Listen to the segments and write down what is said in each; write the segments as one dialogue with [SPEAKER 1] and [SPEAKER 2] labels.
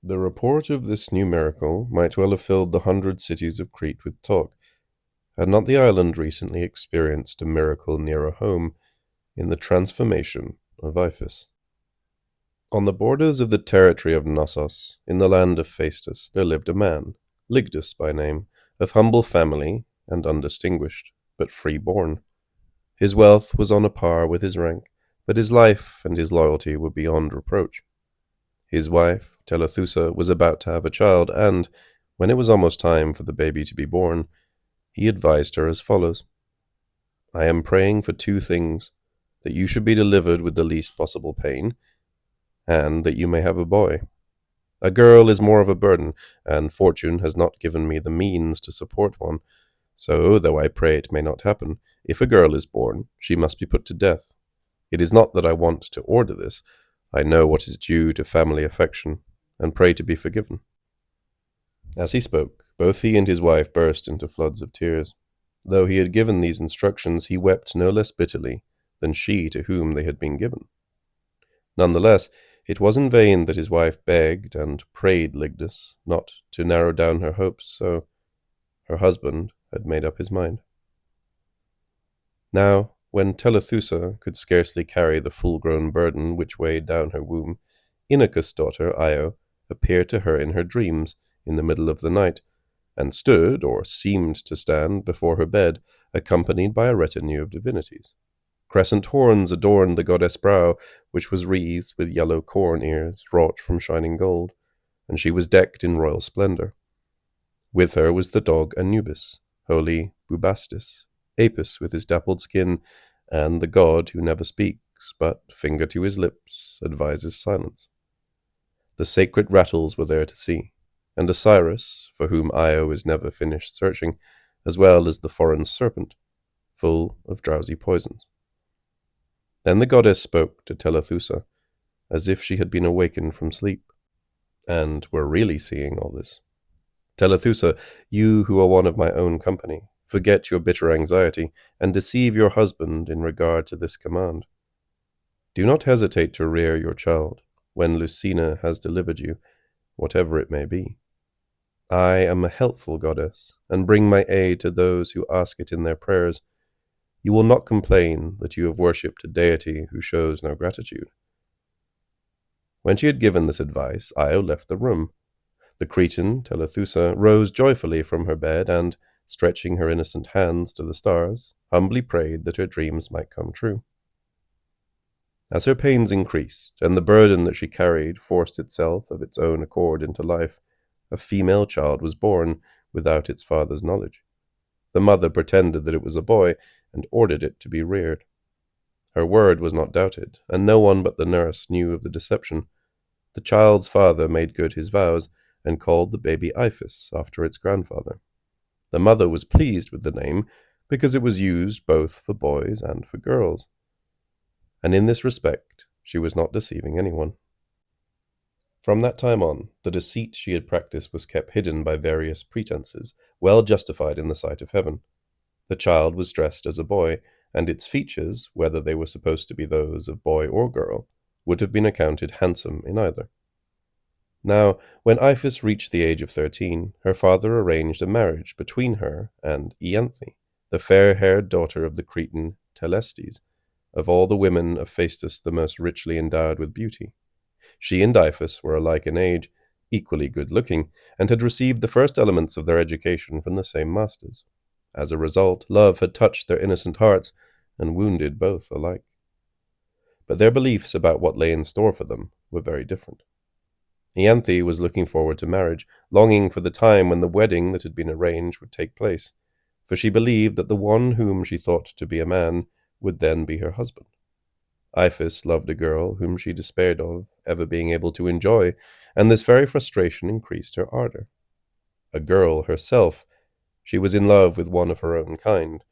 [SPEAKER 1] The report of this new miracle might well have filled the 100 cities of Crete with talk, had not the island recently experienced a miracle nearer home in the transformation of Iphis. On the borders of the territory of Knossos, in the land of Phaestus, there lived a man, Ligdus by name, of humble family and undistinguished, but free-born. His wealth was on a par with his rank, but his life and his loyalty were beyond reproach. His wife, Telethusa, was about to have a child, and, when it was almost time for the baby to be born, he advised her as follows: "I am praying for two things, that you should be delivered with the least possible pain, and that you may have a boy. A girl is more of a burden, and fortune has not given me the means to support one. So, though I pray it may not happen, if a girl is born, she must be put to death. It is not that I want to order this. I know what is due to family affection, and pray to be forgiven." As he spoke, both he and his wife burst into floods of tears. Though he had given these instructions, he wept no less bitterly than she to whom they had been given. Nonetheless, it was in vain that his wife begged and prayed Ligdus not to narrow down her hopes, so her husband had made up his mind. Now, when Telethusa could scarcely carry the full-grown burden which weighed down her womb, Inachus' daughter Io appeared to her in her dreams in the middle of the night, and stood, or seemed to stand, before her bed, accompanied by a retinue of divinities. Crescent horns adorned the goddess' brow, which was wreathed with yellow corn ears wrought from shining gold, and she was decked in royal splendor. With her was the dog Anubis, holy Bubastis, Apis with his dappled skin, and the god who never speaks, but, finger to his lips, advises silence. The sacred rattles were there to see, and Osiris, for whom Io is never finished searching, as well as the foreign serpent, full of drowsy poisons. Then the goddess spoke to Telethusa, as if she had been awakened from sleep, and were really seeing all this. "Telethusa, you who are one of my own company, forget your bitter anxiety, and deceive your husband in regard to this command. Do not hesitate to rear your child, when Lucina has delivered you, whatever it may be. I am a helpful goddess, and bring my aid to those who ask it in their prayers. You will not complain that you have worshipped a deity who shows no gratitude." When she had given this advice, Io left the room. The Cretan, Telethusa, rose joyfully from her bed, and, stretching her innocent hands to the stars, humbly prayed that her dreams might come true. As her pains increased, and the burden that she carried forced itself of its own accord into life, a female child was born without its father's knowledge. The mother pretended that it was a boy, and ordered it to be reared. Her word was not doubted, and no one but the nurse knew of the deception. The child's father made good his vows, and called the baby Iphis after its grandfather. The mother was pleased with the name, because it was used both for boys and for girls. And in this respect, she was not deceiving anyone. From that time on, the deceit she had practiced was kept hidden by various pretenses, well justified in the sight of heaven. The child was dressed as a boy, and its features, whether they were supposed to be those of boy or girl, would have been accounted handsome in either. Now, when Iphis reached the age of 13, her father arranged a marriage between her and Ianthe, the fair-haired daughter of the Cretan Telestes, of all the women of Phaestus the most richly endowed with beauty. She and Iphis were alike in age, equally good-looking, and had received the first elements of their education from the same masters. As a result, love had touched their innocent hearts and wounded both alike. But their beliefs about what lay in store for them were very different. Ianthe was looking forward to marriage, longing for the time when the wedding that had been arranged would take place, for she believed that the one whom she thought to be a man would then be her husband. Iphis loved a girl whom she despaired of ever being able to enjoy, and this very frustration increased her ardor. A girl herself, she was in love with one of her own kind,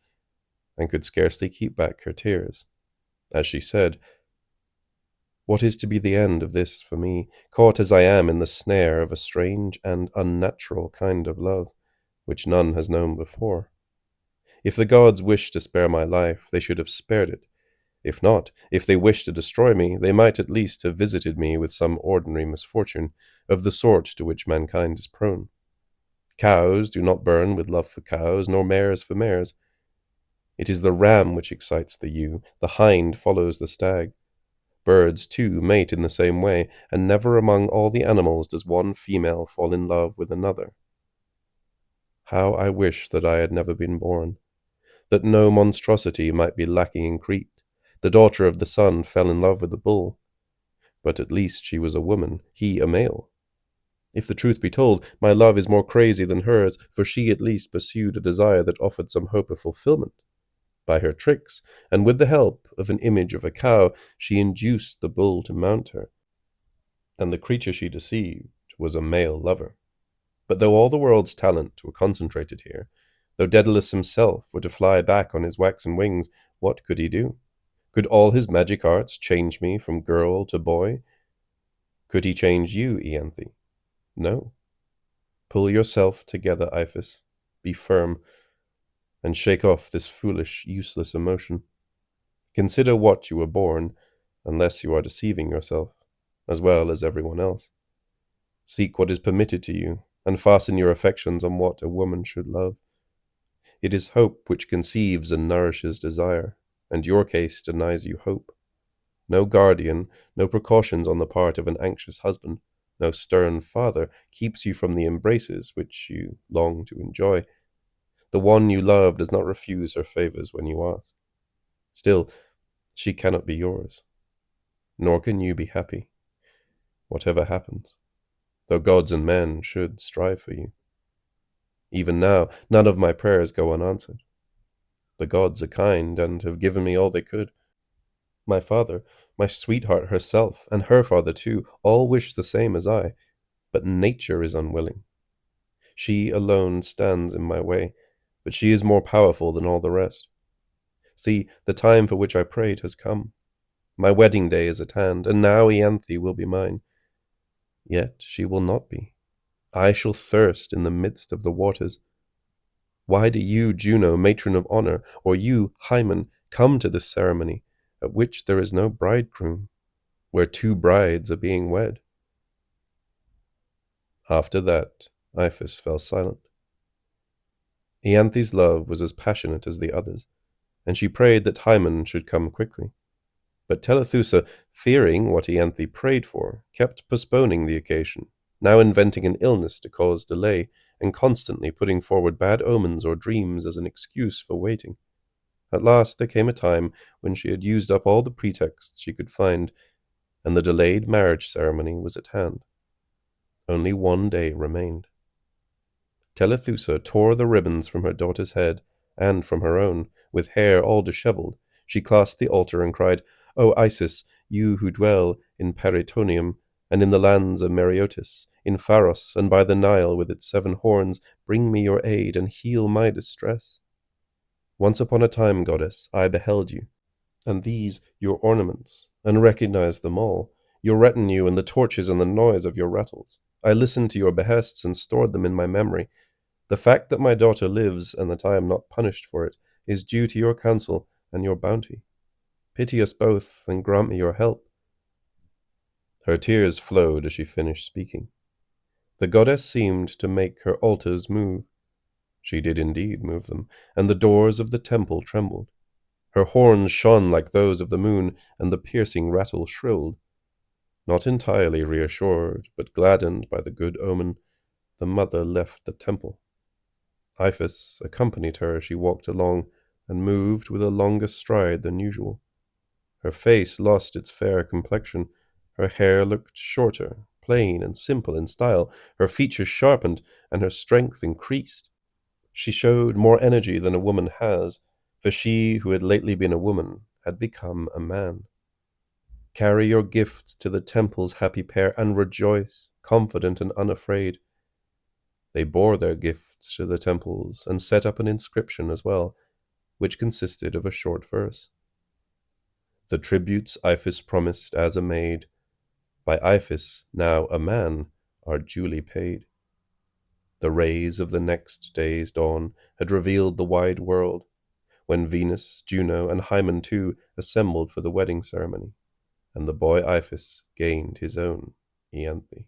[SPEAKER 1] and could scarcely keep back her tears. As she said, "What is to be the end of this for me, caught as I am in the snare of a strange and unnatural kind of love, which none has known before? If the gods wished to spare my life, they should have spared it, If not, if they wished to destroy me, they might at least have visited me with some ordinary misfortune, of the sort to which mankind is prone. Cows do not burn with love for cows, nor mares for mares. It is the ram which excites the ewe, the hind follows the stag. Birds, too, mate in the same way, and never among all the animals does one female fall in love with another. How I wish that I had never been born, that no monstrosity might be lacking in Crete. The daughter of the sun fell in love with the bull, but at least she was a woman, he a male. If the truth be told, my love is more crazy than hers, for she at least pursued a desire that offered some hope of fulfillment. By her tricks, and with the help of an image of a cow, she induced the bull to mount her, and the creature she deceived was a male lover. But though all the world's talent were concentrated here, though Daedalus himself were to fly back on his waxen wings, what could he do? Could all his magic arts change me from girl to boy? Could he change you, Ianthe? No. Pull yourself together, Iphis. Be firm, and shake off this foolish, useless emotion. Consider what you were born, unless you are deceiving yourself, as well as everyone else. Seek what is permitted to you, and fasten your affections on what a woman should love. It is hope which conceives and nourishes desire, and your case denies you hope. No guardian, no precautions on the part of an anxious husband, no stern father keeps you from the embraces which you long to enjoy. The one you love does not refuse her favors when you ask. Still, she cannot be yours, nor can you be happy, whatever happens, though gods and men should strive for you. Even now, none of my prayers go unanswered. The gods are kind and have given me all they could. My father, my sweetheart herself, and her father too, all wish the same as I, but nature is unwilling. She alone stands in my way, but she is more powerful than all the rest. See, the time for which I prayed has come. My wedding day is at hand, and now Ianthe will be mine. Yet she will not be. I shall thirst in the midst of the waters. Why do you, Juno, matron of honor, or you, Hymen, come to this ceremony, at which there is no bridegroom, where two brides are being wed? After that, Iphis fell silent. Ianthe's love was as passionate as the others, and she prayed that Hymen should come quickly. But Telethusa, fearing what Ianthe prayed for, kept postponing the occasion, now inventing an illness to cause delay, and constantly putting forward bad omens or dreams as an excuse for waiting. At last there came a time when she had used up all the pretexts she could find, and the delayed marriage ceremony was at hand. Only one day remained. Telethusa tore the ribbons from her daughter's head, and from her own, with hair all dishevelled. She clasped the altar and cried, "O Isis, you who dwell in Paritonium, and in the lands of Meriotis, in Pharos, and by the Nile with its 7 horns, bring me your aid, and heal my distress. Once upon a time, goddess, I beheld you, and these your ornaments, and recognized them all, your retinue and the torches and the noise of your rattles. I listened to your behests and stored them in my memory. The fact that my daughter lives, and that I am not punished for it, is due to your counsel and your bounty. Pity us both, and grant me your help." Her tears flowed as she finished speaking. The goddess seemed to make her altars move. She did indeed move them, and the doors of the temple trembled. Her horns shone like those of the moon, and the piercing rattle shrilled. Not entirely reassured, but gladdened by the good omen, the mother left the temple. Iphis accompanied her as she walked along, and moved with a longer stride than usual. Her face lost its fair complexion. Her hair looked shorter, plain and simple in style. Her features sharpened, and her strength increased. She showed more energy than a woman has, for she who had lately been a woman had become a man. Carry your gifts to the temple's happy pair, and rejoice, confident and unafraid. They bore their gifts to the temples, and set up an inscription as well, which consisted of a short verse. The tributes Iphis promised as a maid, by Iphis, now a man, are duly paid. The rays of the next day's dawn had revealed the wide world, when Venus, Juno, and Hymen too assembled for the wedding ceremony, and the boy Iphis gained his own Ianthe.